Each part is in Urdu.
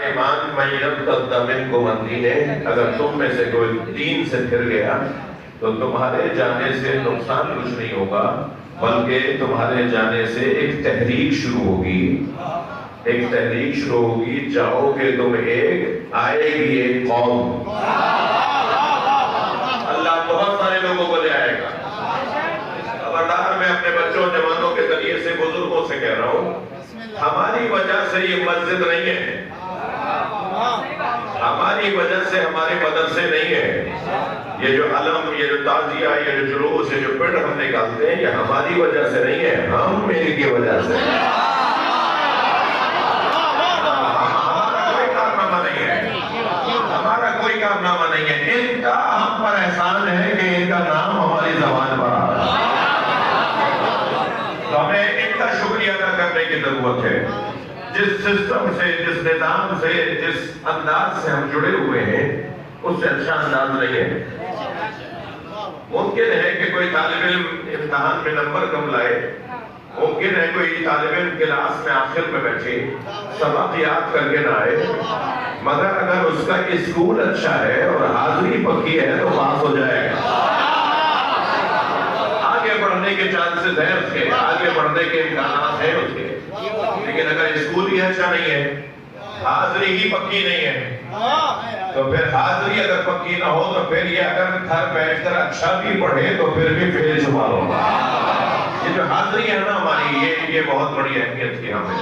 ایمان من یرتد منکم عن دینہ، اگر تم میں سے کوئی دین سے پھر گیا تو تمہارے جانے سے نقصان کچھ نہیں ہوگا، بلکہ تمہارے جانے سے ایک تحریک شروع ہوگی، ایک تحریک شروع ہوگی، جاؤ گے تم ایک، آئے گی ایک قوم، اللہ بہت سارے لوگوں کو لے آئے گا۔ خبردار میں اپنے بچوں جوانوں کے ذریعے سے بزرگوں سے کہہ رہا ہوں، ہماری وجہ سے یہ مسجد نہیں ہے، ہماری وجہ سے ہمارے مدرسے نہیں ہے، یہ جو علم، یہ جو تعزیہ، یہ جو جلوس، یہ جو پڑھ ہم نکالتے ہیں، یہ ہماری وجہ سے نہیں ہے، ہم ان کی وجہ سے۔ ہمارا کوئی کارنامہ نہیں ہے، ہمارا کوئی کارنامہ نہیں ہے، ان کا ہم پر احسان ہے کہ ان کا نام ہماری زبان پر آ رہا ہے، تو ہمیں ان کا شکریہ ادا کرنے کی ضرورت ہے۔ جس سسٹم سے، جس نظام سے، جس انداز سے ہم جڑے ہوئے ہیں، اس سے اچھا انداز نہیں ہے۔ ممکن ہے کہ کوئی طالب علم امتحان میں نمبر کم لائے، ممکن ہے کوئی طالب علم کلاس میں آخر میں بیٹھے، سبق یاد کر کے نہ آئے، مگر اگر اس کا اسکول اچھا ہے اور حاضری پکی ہے تو پاس ہو جائے گا، آگے بڑھنے کے چانسز ہیں اس کے، آگے بڑھنے کے امکانات ہیں اس کے۔ لیکن اگر اسکول ہی اچھا نہیں ہے، حاضری ہی پکی نہیں ہے، تو پھر حاضری اگر پکی نہ ہو تو پھر یہ اگر گھر بیٹھ کر اچھا بھی پڑھے تو پھر بھی فیل شمار ہوگا۔ یہ جو حاضری ہے نا ہماری، یہ بہت بڑی اہمیت کی ہمیں،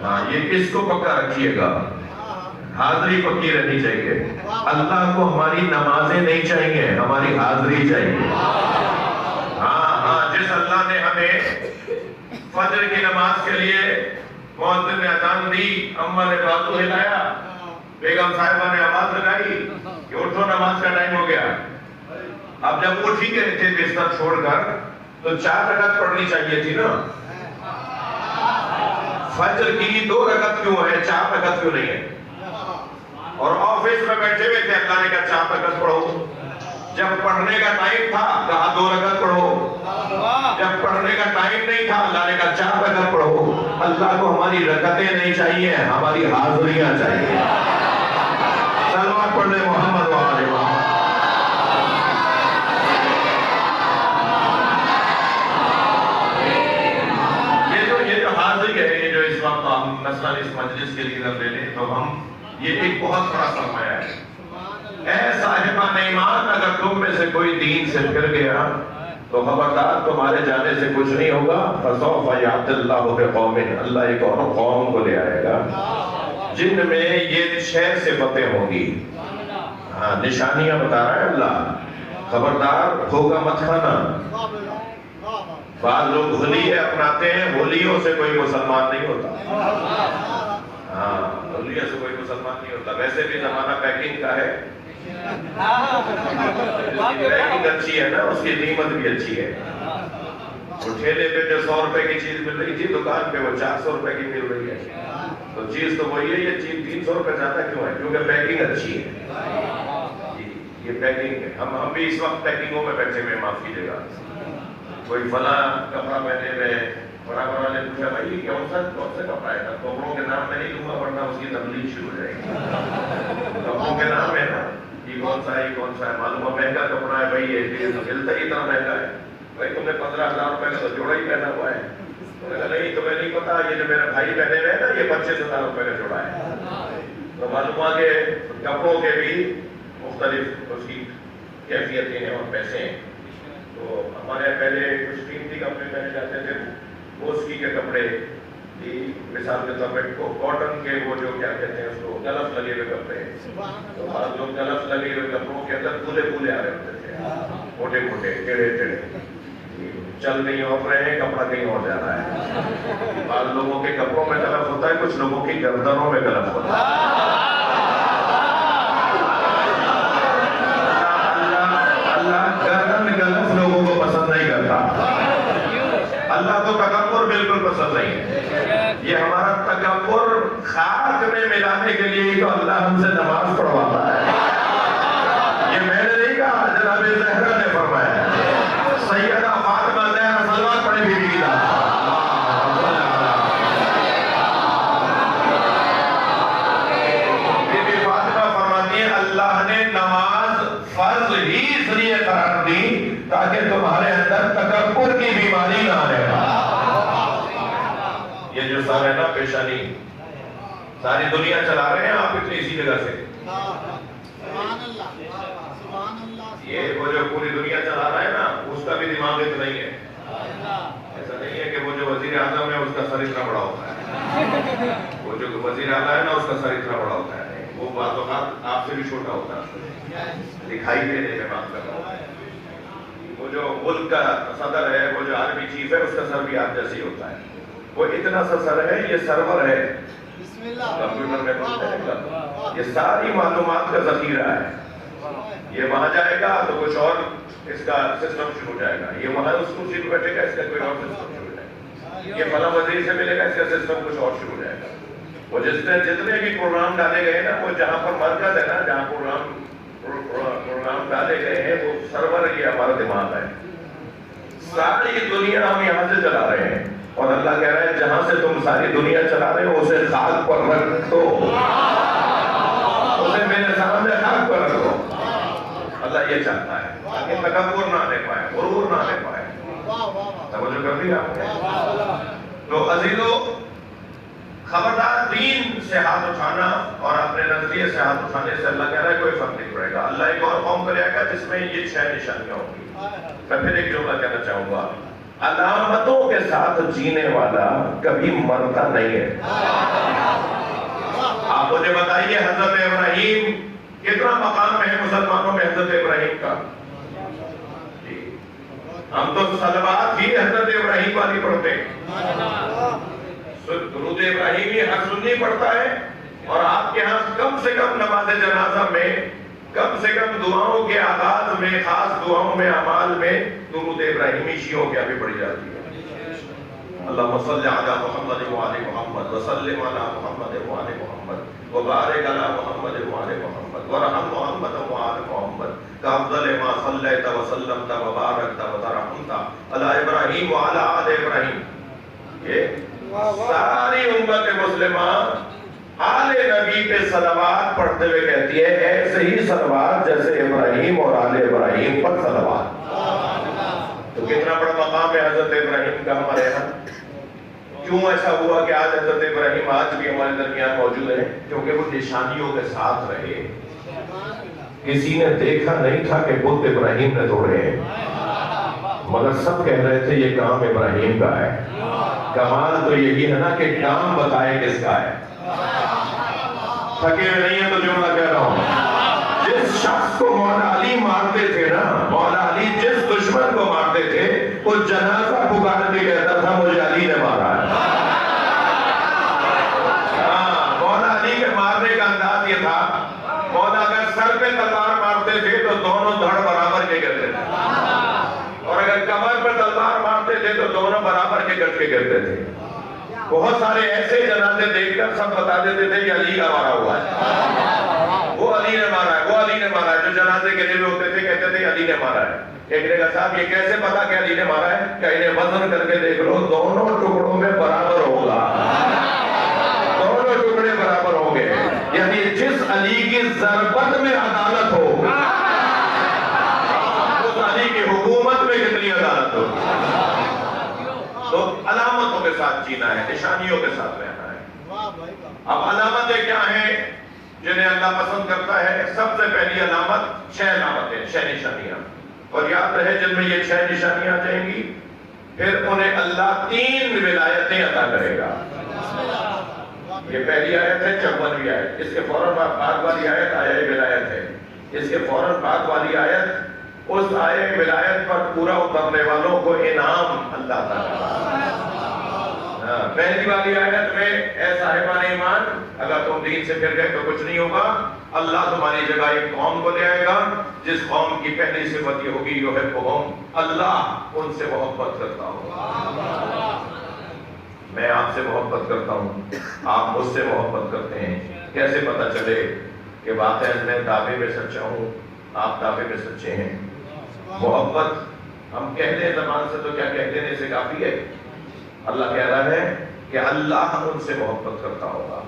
ہاں یہ اس کو پکا رکھیے گا، حاضری پکی رہنی چاہیے۔ اللہ کو ہماری نمازیں نہیں چاہیے، ہماری حاضری چاہیے۔ ہاں جس اللہ نے ہمیں فجر کی نماز کے لیے مؤذن نے اذان دی، اماں نے بازو ہلایا، بیگم صاحبہ نے آواز لگائی کہ اٹھو نماز کا ٹائم ہو گیا۔ اب جب وہ ٹھیک تھے بستر چھوڑ کر تو 4 رکعت پڑھنی چاہیے تھی نا، فجر کی 2 رکعت کیوں ہے، 4 رکعت کیوں نہیں ہے؟ اور آفس میں بیٹھے ہوئے تھے، اللہ نے کہا 4 رکعت پڑھو، جب پڑھنے کا ٹائم تھا کہا 2 رکعت پڑھو، جب پڑھنے کا ٹائم نہیں تھا اللہ نے کہا 4 رکعت پڑھو۔ اللہ کو ہماری رکعتیں نہیں چاہیے، ہماری حاضریاں چاہیے۔ صلوات پڑھ لیں محمد و آل محمد۔ یہ جو حاضری ہے، یہ جو اس وقت ہم مثلاً اس مجلس کے لیے لے لیں تو ہم یہ ایک بہت بڑا سرمایہ ہے۔ اے صاحبان ایمان، اگر تم میں سے کوئی دین سے پھر گیا تو خبردار تمہارے جانے سے کچھ نہیں ہوگا، فسوف یأتی اللہ بقوم، اللہ ایک اور قوم کو لے آئے گا جن میں یہ 6 صفتیں ہوں گی۔ ہاں نشانیاں بتا رہا ہے اللہ، خبردار دھوکہ مت کھانا۔ بعض لوگ ہولیے اپناتے ہیں، ہولیوں سے کوئی مسلمان نہیں ہوتا، ہاں ہولیوں سے کوئی مسلمان نہیں ہوتا۔ ویسے بھی زمانہ پیکنگ کا ہے، پیکنگ اچھی ہے نا، اس کی قیمت بھی اچھی ہے۔ وہ ٹھیلے پہ جو 100 روپے کی چیز مل رہی تھی، دکان پہ وہ 400 روپے کی مل رہی ہے، تو چیز تو وہی ہے، یہ چیز 300 روپے زیادہ کیوں ہے؟ کیونکہ پیکنگ اچھی ہے، یہ پیکنگ ہے۔ ہم بھی اس وقت پیکنگوں میں بیٹھے ہوئے، معاف کیجیے گا، کوئی فلاں کپڑا پہنے ہوئے، برابر والے پوچھا بھائی کون سا کپڑا ہے؟ کپڑوں کے نام میں نہیں لوں گا ورنہ اس کی تبلیغ شروع ہو جائے گی۔ کپڑوں کے نام ہے نا، یہ کون سا ہے، یہ کون سا ہے، معلوم ہے مہنگا کپڑا ہے بھائی، یہ ملتا ہی اتنا مہنگا ہے بھائی، تم نے 15,000 روپے کا تو جوڑا ہی پہنا ہوا ہے۔ نہیں تمہیں نہیں پتا، یہ جو میرا بھائی پہنے ہوئے ہیں نا، یہ 25,000 روپے کا جوڑا ہے۔ تو معلوم ہے کہ کپڑوں کے بھی مختلف اس کی کیفیتیں ہیں اور پیسے ہیں۔ تو ہمارے پہلے کچھ قیمتی کپڑے پہنے جاتے تھے، موسکی کے کپڑے، مثال کے طور پہ کاٹن کے وہ جو کیا کہتے ہیں اس کو، گلف لگے ہوئے کپڑے، تو بعض لوگ گلف لگے ہوئے کپڑوں کے اندر پھولے پھولے آ رہے ہوتے تھے، موٹے موٹے ٹیڑھے ٹیڑھے، چل نہیں ہو رہے ہیں، کپڑا کہیں اور جا رہا ہے۔ بعض لوگوں کے کپڑوں میں گلف ہوتا ہے، کچھ لوگوں کی گردنوں میں گلف ہوتا ہے۔ اللہ گردن گلف لوگوں کو پسند نہیں کرتا، اللہ تو تکبر بالکل پسند نہیں ہے۔ یہ ہمارا تکبر خاک میں ملانے کے لیے تو اللہ ہم سے نماز پڑھواتا ہے۔ یہ میں نے نہیں کہا، جناب زہرا نے فرمایا، سیدہ فاطمہ زہرا صلوات پڑھے بھی کی تاکہ تمہارے اندر تکبر کی بیماری نہ آنے یہ جو سر ہے نا پیشانی ساری دنیا چلا رہے ہیں آپ اتنی اسی جگہ سے یہ وہ جو پوری دنیا چلا رہا ہے نا اس کا بھی دماغ اتنا ہی ہے ایسا نہیں ہے کہ وہ جو وزیر اعظم ہے اس کا سر اتنا بڑا ہوتا ہے وہ جو وزیر اعلیٰ ہے نا اس کا سر اتنا بڑا ہوتا ہے وہ بعض اوقات آپ سے بھی چھوٹا ہوتا ہے دکھائی دینے میں بات کر رہا ہوں وہ جو ملک کا صدر ہے وہ جو آرمی چیف ہے اس کا سر بھی آپ جیسے ہی ہوتا ہے وہ اتنا سا سر ہے یہ سرور ہے کمپیوٹر میں یہ ساری معلومات کا ذخیرہ ہے یہ وہاں جائے گا تو کچھ اور اس کا سسٹم شروع ہو جائے گا یہ وہاں اس کرسی پہ بیٹھے گا اس کا کوئی اور سسٹم شروع ہو جائے گا یہ فلاں وزیر سے ملے گا اس کا سسٹم کچھ اور شروع ہو جائے گا وہ جتنے بھی پروگرام ڈالے گئے نا وہ جہاں پر مرکز ہے نا جہاں پروگرام ڈالے گئے ہیں وہ سرور یہ ہمارا دماغ ہے ساری دنیا ہم یہاں سے چلا رہے ہیں اور اللہ کہہ رہا ہے جہاں سے تم ساری دنیا چلا رہے ہو اسے خاک پر رکھ دو اسے میرے سامنے خاک پر رکھ دو اللہ یہ چاہتا ہے تاکہ تکبر نہ آنے پائے غرور نہ آنے پائے توجہ کر دی آپ نے تو عزیزو خبردار دین سے ہاتھ اٹھانا اور اپنے نظریے سے ہاتھ اٹھانے سے اللہ کہہ رہا ہے کوئی فرق نہیں پڑے گا اللہ ایک اور قوم کو لے گا جس میں یہ 6 نشانیاں ہوں گی میں پھر ایک جملہ کہنا چاہوں گا علامتوں کے ساتھ جینے والا کبھی مرتا نہیں ہے آپ مجھے بتائیے حضرت ابراہیم کتنا مقام ہے مسلمانوں میں حضرت ابراہیم کا ہم تو صلوات بھی حضرت ابراہیم والی پڑھتے ہیں درود ابراہیمی ہر سنی پڑھتا ہے اور آپ کے ہاں کم سے کم نماز جنازہ میں کم سے کم دعاؤں کے آغاز میں خاص دعاؤں میں اعمال میں درود ابراہیمی شیعوں کے ابھی پڑھی جاتی ہے اللہم صلی علی محمد وعلی محمد وسلم علی محمد وعلی محمد وبارک علی محمد وعلی محمد ورحم محمد وعلی محمد کافضل ما صلیت وسلمت وبارکت وترحمت علی ابراہیم وعلی آل ابراہیم یہ ساری امت مسلمہ آل نبی پہ صلوات پڑھتے ہوئے کہتی ہے ایسے ہی صلوات جیسے ابراہیم اور آل ابراہیم پر صلوات تو کتنا بڑا مقام ہے حضرت ابراہیم کا ہمارے یہاں کیوں ایسا ہوا کہ آج حضرت ابراہیم آج بھی ہمارے درمیان موجود ہے کیونکہ وہ نشانیوں کے ساتھ رہے کسی نے دیکھا نہیں تھا کہ بت ابراہیم نے توڑے ہیں مگر سب کہہ رہے تھے یہ کام ابراہیم کا ہے کمال تو یہی ہے نا کہ کام بتائے کس کا ہے تھکے نہیں ہے تو جملہ کہہ رہا ہوں جس شخص کو مولا علی مارتے تھے نا مولا علی جس دشمن کو مارتے تھے وہ جنازہ پکار کے کہتا تھا مجھے علی نے مارا ہے مولا علی کے مارنے کا انداز یہ تھا مولا اگر سر پہ تلوار مارتے تھے تو دونوں دھڑ برابر کے گرتے تھے اور اگر کمر پر تلوار مارتے تھے تو دونوں برابر کے گرتے تھے بہت سارے ایسے جنازے دیکھ کر سب بتا دیتے تھے کہ علی کا مارا ہوا ہے وہ علی نے مارا ہے وہ علی نے مارا ہے جو جنازے گرے ہوئے ہوتے تھے کہتے تھے علی نے مارا ہے ایک نے کہا صاحب یہ کیسے پتا کہ علی نے مارا ہے کہ انہیں وزن کر کے دیکھ لو دونوں ٹکڑوں میں برابر ہوگا دونوں ٹکڑے برابر ہوں گے یعنی جس علی کی ضربت میں عدالت ہو اس علی کی حکومت میں کتنی عدالت ہو تو علامتوں کے ساتھ جینا ہے نشانیوں کے ساتھ رہنا ہے اب علامتیں کیا ہیں جنہیں اللہ پسند کرتا ہے سب سے پہلی علامت 6 علامتیں 6 نشانیاں اور یاد رہے جن میں یہ 6 نشانیاں جائیں گی پھر انہیں اللہ 3 ولایتیں عطا کرے گا یہ پہلی آیت ہے 54ویں آیت اس کے فوراً بعد والی آیت آیہ ولایت ہے اس کے فوراً بعد والی آیت اس آیہ ولایت پر پورا اترنے والوں کو انعام اللہ تعالیٰ پہلی والی آیت میں اے صاحبان ایمان اگر تم دین سے پھر گئے تو کچھ نہیں ہوگا اللہ تمہاری جگہ ایک قوم کو لے آئے گا جس قوم کی پہلی صفت یہ ہوگی یحبھم اللہ ان سے محبت کرتا ہوگا میں آپ سے محبت کرتا ہوں آپ مجھ سے محبت کرتے ہیں کیسے پتہ چلے کہ واقعی میں دعوے میں سچا ہوں آپ دعوے میں سچے ہیں محبت ہم کہہ دیں زبان سے تو کیا کہہ دینے سے کافی ہے اللہ کہہ رہا ہے کہ اللہ ان سے محبت کرتا ہوگا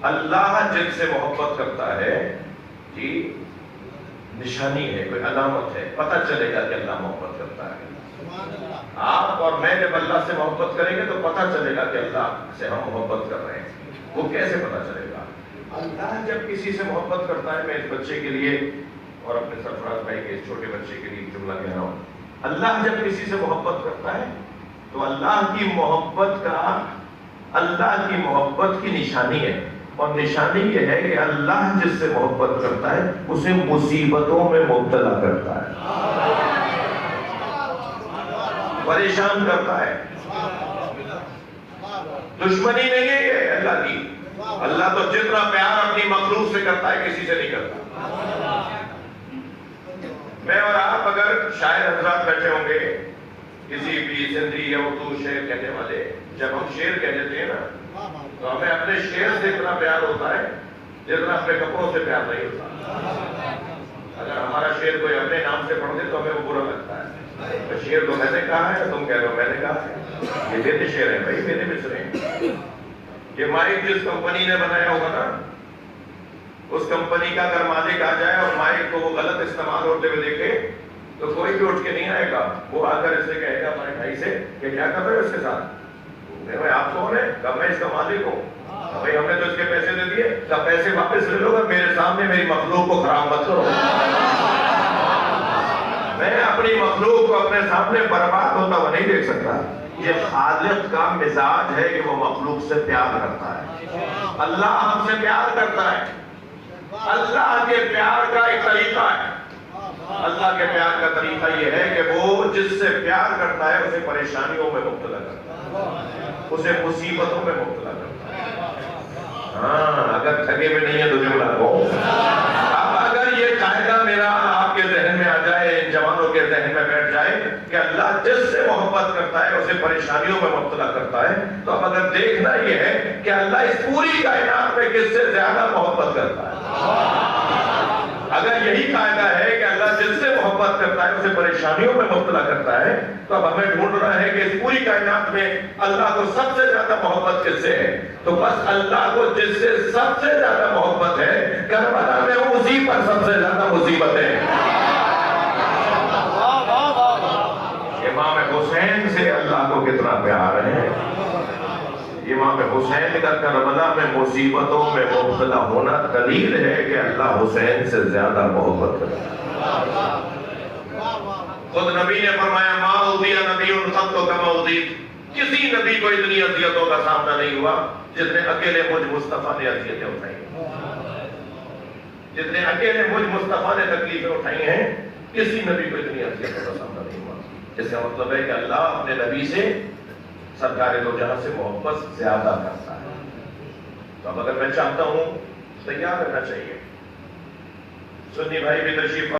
اللہ جن سے محبت کرتا ہے جی نشانی ہے، کوئی علامت ہے، پتہ چلے گا کہ اللہ محبت کرتا ہے۔ آپ اور میں جب اللہ سے محبت کریں گے تو پتہ چلے گا کہ اللہ سے ہم محبت کر رہے ہیں۔ وہ کیسے پتہ چلے گا؟ اللہ جب کسی سے محبت کرتا ہے، میں اس بچے کے لیے اور اپنے سرفراز بھائی کے اس چھوٹے بچے کے لیے جملہ کہہ رہا ہوں، اللہ جب کسی سے محبت کرتا ہے تو اللہ کی محبت کی نشانی ہے، اور نشانی یہ ہے کہ اللہ جس سے محبت کرتا ہے اسے مصیبتوں میں مبتلا کرتا ہے، پریشان کرتا ہے۔ دشمنی نہیں ہے یہ اللہ کی۔ اللہ تو جتنا پیار اپنی مخلوق سے کرتا ہے کسی سے نہیں کرتا۔ میں اور آپ اگر شاعر حضرات بیٹھے ہوں گے، کسی بھی سندھی یا اردو شعر کہنے والے، جب ہم شعر کہہ دیتے ہیں نا تو ہمیں اپنے شعر سے اتنا پیار ہوتا ہے جتنا اپنے کپڑوں سے پیار نہیں ہوتا۔ اگر ہمارا شعر کوئی اپنے نام سے پڑھ دے تو ہمیں وہ برا لگتا ہے، تو شعر تو میں نے کہا ہے، تم کہہ رہے ہو میں نے کہا ہے، یہ میرے شعر ہیں بھائی، میرے مصرے ہیں۔ یہ مائک جس کمپنی نے بنایا ہوگا نا، اس کمپنی کا اگر مالک آ جائے اور مائک کو وہ غلط استعمال ہوتے ہوئے دیکھے تو کوئی بھی اٹھ کے نہیں آئے گا، وہ آ کر اس سے کہے گا ہمارے بھائی سے کہ کیا کر رہے ہو اس کے ساتھ؟ بھائی آپ کون ہیں؟ کب میں اس کا مالک ہوں، بھائی ہم نے تو اس کے پیسے دے دیے، کب پیسے واپس لے لو گا، میرے سامنے میری مخلوق کو خراب مت کرو۔ میں اپنی مخلوق کو اپنے سامنے برباد ہوتا ہوا نہیں دیکھ سکتا۔ یہ خالق کا مزاج ہے کہ وہ مخلوق سے پیار کرتا ہے۔ اللہ ہم سے پیار کرتا ہے۔ اللہ کے پیار کا ایک طریقہ ہے، اللہ کے پیار کا طریقہ یہ ہے کہ وہ جس سے پیار کرتا ہے اسے پریشانیوں میں مبتلا کرتا ہے، اسے مصیبتوں میں مبتلا کرتا ہے۔ ہاں، اگر تھکے میں نہیں ہے تو جملہ کہو۔ اب اگر یہ قاعدہ میرا آپ کے ذہن میں آ جائے، ان جوانوں کے ذہن میں بیٹھ جائے کہ اللہ جس سے محبت کرتا ہے اسے پریشانیوں میں مبتلا کرتا ہے، تو اب اگر دیکھنا یہ ہے کہ اللہ اس پوری کائنات میں کس سے زیادہ محبت کرتا ہے۔ اگر یہی قاعدہ ہے کہ اللہ جس سے محبت کرتا ہے اسے پریشانیوں میں مبتلا کرتا ہے، تو اب ہمیں ڈھونڈنا ہے کہ اس پوری کائنات میں اللہ کو سب سے زیادہ محبت کس سے ہے؟ تو بس اللہ کو جس سے سب سے زیادہ محبت ہے، کربلا میں اسی پر سب سے زیادہ مصیبت ہے۔ امام حسین سے اللہ کو کتنا پیار ہے۔ امام حسین کا کربلا میں مصیبتوں میں مبتلا ہونا دلیل ہے کہ اللہ حسین سے زیادہ محبت کرتا ہے۔ خود نبی نے فرمایا ما اوذی نبی قط کما اوذیت، کسی نبی کو اتنی اذیتوں کا سامنا نہیں ہوا جتنے اکیلے مجھ مصطفیٰ نے اذیتیں اٹھائی، جتنے اکیلے مجھ مصطفیٰ نے تکلیفیں اٹھائی ہیں، کسی نبی کو اتنی اذیتوں کا سامنا نہیں ہوا۔ اس کا مطلب ہے کہ اللہ اپنے نبی سے سرکار دو جہاں سے محبت زیادہ کرتا ہے۔ تو اب اگر میں چاہتا ہوں، تیار رہنا چاہیے۔ سنی بھائی بھی تشریف